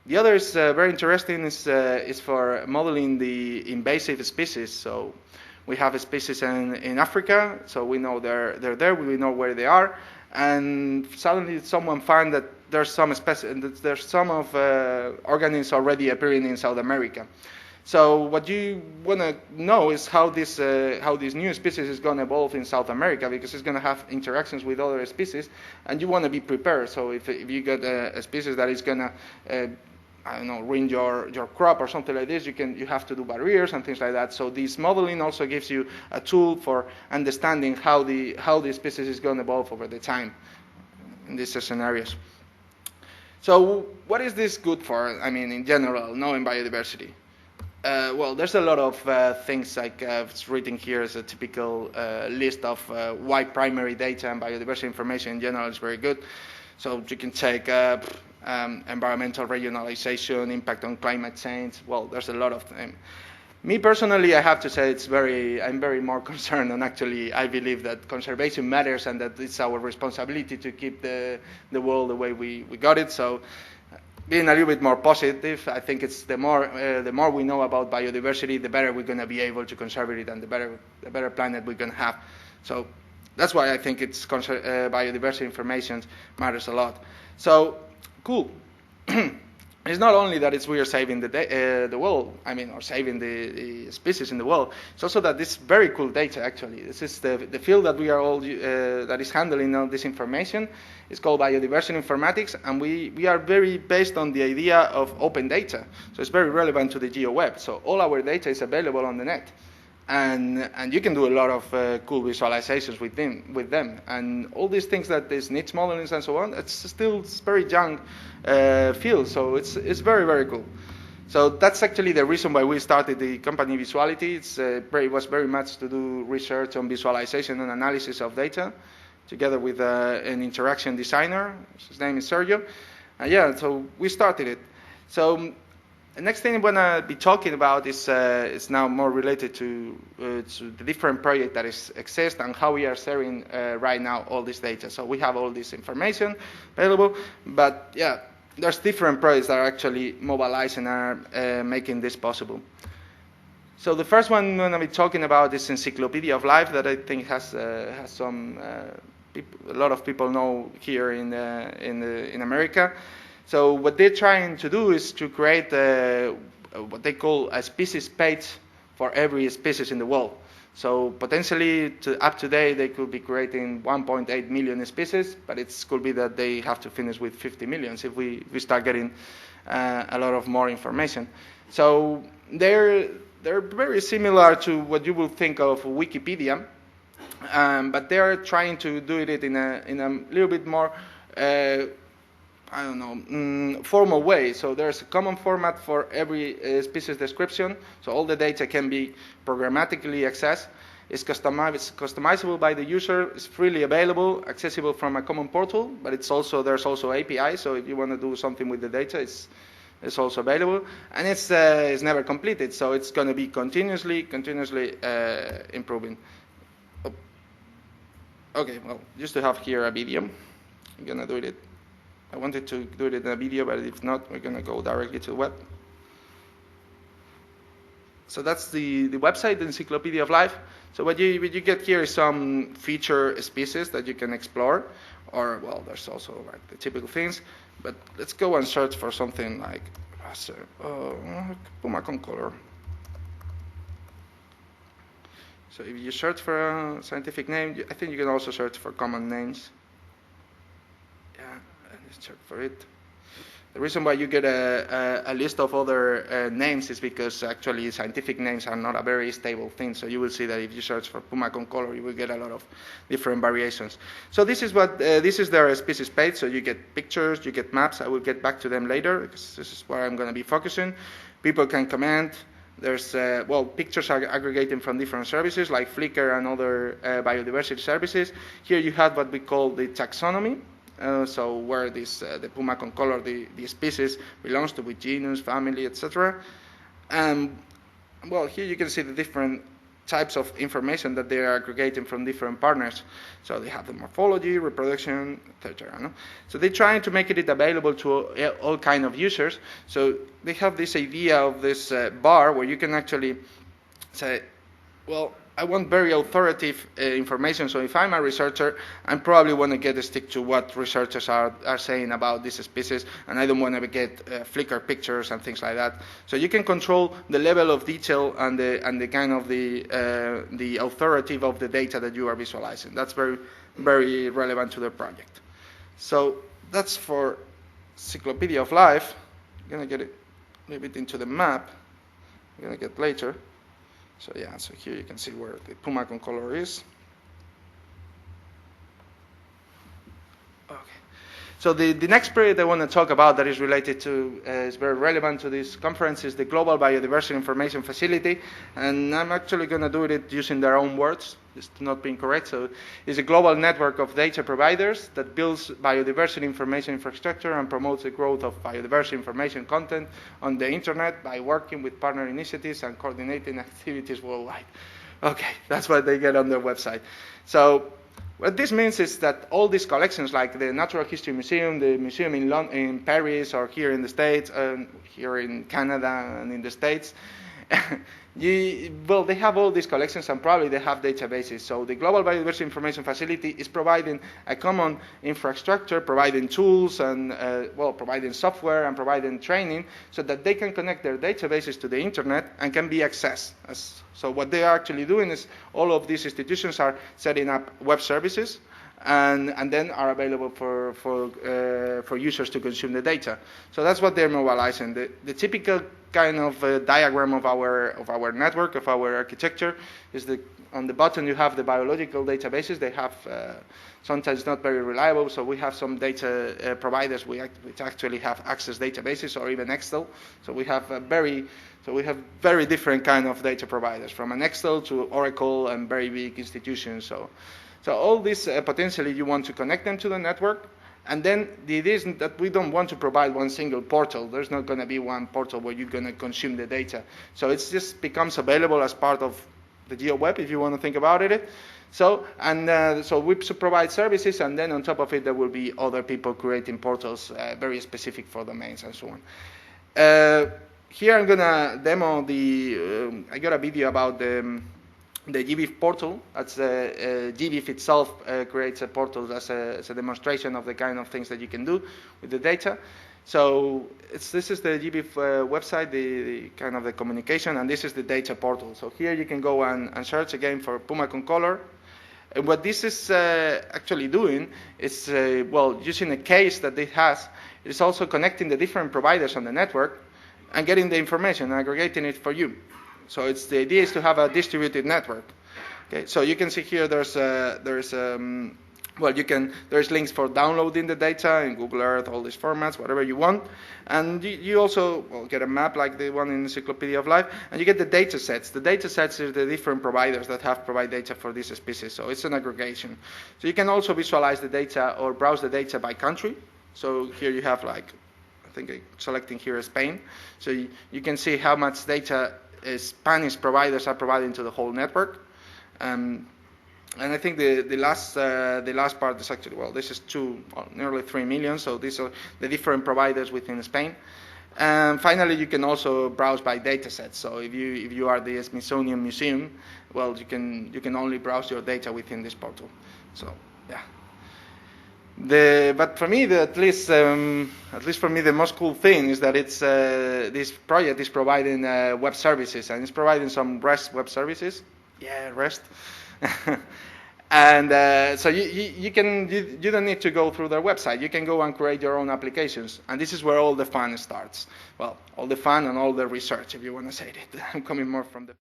The other is very interesting is for modeling the invasive species. So we have a species in Africa, so we know they're there, we know where they are, and suddenly someone found that there's some of organisms already appearing in South America. So what you want to know is how this new species is going to evolve in South America, because it's going to have interactions with other species, and you want to be prepared. So if you get a species that is going to I don't know, ruin your crop or something like this, you have to do barriers and things like that. So this modeling also gives you a tool for understanding how the species is going to evolve over the time in these scenarios. So what is this good for? I mean, in general, knowing biodiversity. Well, there's a lot of things, like it's written here as a typical list of why primary data and biodiversity information in general is very good. So you can take environmental regionalization, impact on climate change. Well, there's a lot of them. Me personally, I have to say I'm very more concerned, and actually I believe that conservation matters and that it's our responsibility to keep the world the way we got it. So being a little bit more positive, I think it's the more we know about biodiversity, the better we're going to be able to conserve it, and the better planet we're going to have. So that's why I think biodiversity information matters a lot. So cool. It's not only that we are saving the world, or saving the species in the world. It's also that this very cool data, actually. This is the field that we are all that is handling all this information. It's called biodiversity informatics, and we are very based on the idea of open data. So it's very relevant to the Geoweb. So all our data is available on the net. And you can do a lot of cool visualizations with them. And all these things that is niche modeling and so on, it's very young field. So it's very, very cool. So that's actually the reason why we started the company Visuality. It was very much to do research on visualization and analysis of data, together with an interaction designer. His name is Sergio. So we started it. So the next thing I'm going to be talking about is now more related to the different projects that exist and how we are sharing right now all this data. So we have all this information available, but yeah, there's different projects that are actually mobilizing and are making this possible. So the first one I'm going to be talking about is Encyclopedia of Life, that I think has some a lot of people know here in America. So what they're trying to do is to create what they call a species page for every species in the world. So potentially, up to date, they could be creating 1.8 million species, but it could be that they have to finish with 50 million if we start getting a lot of more information. So they're very similar to what you would think of Wikipedia, but they're trying to do it in a little bit more formal way. So there's a common format for every species description. So all the data can be programmatically accessed. It's customizable by the user. It's freely available, accessible from a common portal. But there's also API. So if you want to do something with the data, it's also available. And it's never completed. So it's going to be continuously improving. Okay, well, just to have here a video, I'm going to do it. I wanted to do it in a video, but if not, we're going to go directly to the web. So that's the website, the Encyclopedia of Life. So what you get here is some feature species that you can explore, or, well, there's also like the typical things. But let's go and search for something like puma concolor. So if you search for a scientific name, I think you can also search for common names. Check for it. The reason why you get a list of other names is because actually scientific names are not a very stable thing. So you will see that if you search for puma concolor, you will get a lot of different variations. So this is their species page. So you get pictures, you get maps. I will get back to them later, because this is where I'm going to be focusing. People can comment. There's pictures are aggregating from different services like Flickr and other biodiversity services. Here you have what we call the taxonomy. So where the puma concolor, the species belongs to, with genus, family, etc. Here you can see the different types of information that they are aggregating from different partners. So they have the morphology, reproduction, etc. No? So they're trying to make it available to all kind of users. So they have this idea of this bar where you can actually say, well, I want very authoritative information. So if I'm a researcher, I probably want to get a stick to what researchers are saying about this species, and I don't want to get flicker pictures and things like that. So you can control the level of detail and the kind of the authoritative of the data that you are visualizing. That's very, very relevant to the project. So that's for Encyclopedia of Life. I'm gonna get it a little bit into the map. I'm gonna get later. So yeah, so here you can see where the puma concolor is. Okay. So the next project I want to talk about that is related to, is very relevant to this conference, is the Global Biodiversity Information Facility. And I'm actually going to do it using their own words, just not being correct. So it's a global network of data providers that builds biodiversity information infrastructure and promotes the growth of biodiversity information content on the internet by working with partner initiatives and coordinating activities worldwide. Okay, that's what they get on their website. So what this means is that all these collections, like the Natural History Museum, the museum in Paris, or here in the States, here in Canada and in the States, well, they have all these collections, and probably they have databases. So the Global Biodiversity Information Facility is providing a common infrastructure, providing tools, and well, providing software and providing training so that they can connect their databases to the internet and can be accessed. So what they are actually doing is all of these institutions are setting up web services and then are available for users to consume the data. So that's what they're mobilizing. The typical kind of diagram of our network, of our architecture, is on the bottom you have the biological databases. They have sometimes not very reliable, so we have some data providers which actually have Access databases or even Excel. So we have very different kind of data providers, from an Excel to Oracle and very big institutions. So all this potentially you want to connect them to the network. And then the idea is that we don't want to provide one single portal. There's not going to be one portal where you're going to consume the data. So it just becomes available as part of the Geoweb, if you want to think about it. So we provide services, and then on top of it there will be other people creating portals very specific for domains and so on. Here I'm going to demo I got a video about the GBIF portal. That's GBIF itself creates a portal as a demonstration of the kind of things that you can do with the data. So this is the GBIF website, the kind of the communication, and this is the data portal. So here you can go and search again for puma concolor. And what this is actually doing is, well, using a case that it has, it's also connecting the different providers on the network and getting the information and aggregating it for you. So the idea is to have a distributed network. Okay, so you can see here there's links for downloading the data in Google Earth, all these formats, whatever you want, and you also get a map like the one in Encyclopedia of Life, and you get the data sets. The data sets are the different providers that provide data for this species. So it's an aggregation. So you can also visualize the data or browse the data by country. So here you have I think I'm selecting here Spain. So you can see how much data Spanish providers are providing to the whole network, and I think the last part is actually, well, this is nearly 3 million. So these are the different providers within Spain. And finally, you can also browse by data sets. So if you are the Smithsonian Museum, well, you can only browse your data within this portal. So yeah. But for me, at least for me, the most cool thing is that it's this project is providing web services, and it's providing some REST web services. Yeah, REST. And so you don't need to go through their website. You can go and create your own applications, and this is where all the fun starts. Well, all the fun and all the research, if you want to say it. I'm coming more from the